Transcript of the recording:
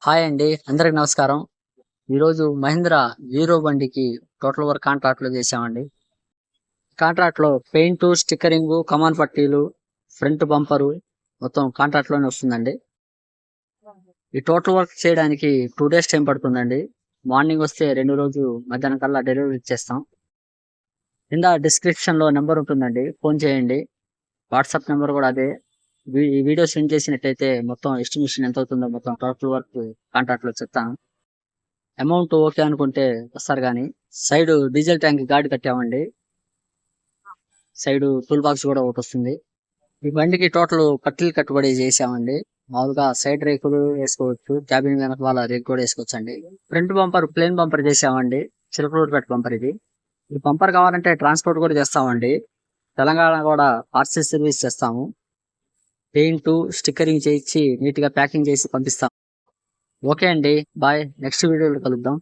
Hi అండి, అందరికి నమస్కారం. ఈరోజు మహీంద్రా హీరో బండికి టోటల్ వర్క్ కాంట్రాక్ట్ లో చేసామండి. కాంట్రాక్ట్ లో పెయింట్, స్టిక్కరింగ్, కమాన్ పట్టీలు, ఫ్రంట్ బంపరు మొత్తం కాంట్రాక్ట్ లోనే వస్తుందండి. ఈ టోటల్ వర్క్ చేయడానికి 2 days టైం పడుతుందండి. మార్నింగ్ వస్తే 2 రోజు మధ్యాహ్నం కల్లా డెలివరీ ఇచ్చేస్తాం. కింద డిస్క్రిప్షన్ లో నెంబర్ ఉంటుందండి, ఫోన్ చేయండి. వాట్సాప్ నెంబర్ కూడా అదే. ఈ వీడియో సెండ్ చేసినట్టయితే మొత్తం ఎస్టిమేషన్ ఎంత అవుతుందో మొత్తం టోటల్ వర్క్ కాంట్రాక్ట్ లో చెప్తాను. అమౌంట్ ఓకే అనుకుంటే వస్తారు కానీ సైడ్ డీజిల్ ట్యాంక్ గాడి కట్టామండి. సైడ్ టూల్ బాక్స్ కూడా ఒకటి వస్తుంది. ఈ బండికి టోటల్ పట్టీలు కట్టుబడి చేసామండి. మామూలుగా సైడ్ రేకులు వేసుకోవచ్చు, క్యాబిన్ వెనక వాళ్ళ రేకు కూడా వేసుకోవచ్చు అండి. ఫ్రంట్ బంపర్ ప్లేన్ బంపర్ చేసామండి, చిలకలూరిపేట బంపర్ ఇది. ఈ బంపర్ కావాలంటే ట్రాన్స్పోర్ట్ కూడా చేస్తామండి. తెలంగాణ కూడా పార్సల్ సర్వీస్ చేస్తాము. పెయింట్, స్టిక్కరింగ్ చేయించి నీట్ గా ప్యాకింగ్ చేసి పంపిస్తాం. ఓకే అండి, బాయ్. నెక్స్ట్ వీడియోలో కలుద్దాం.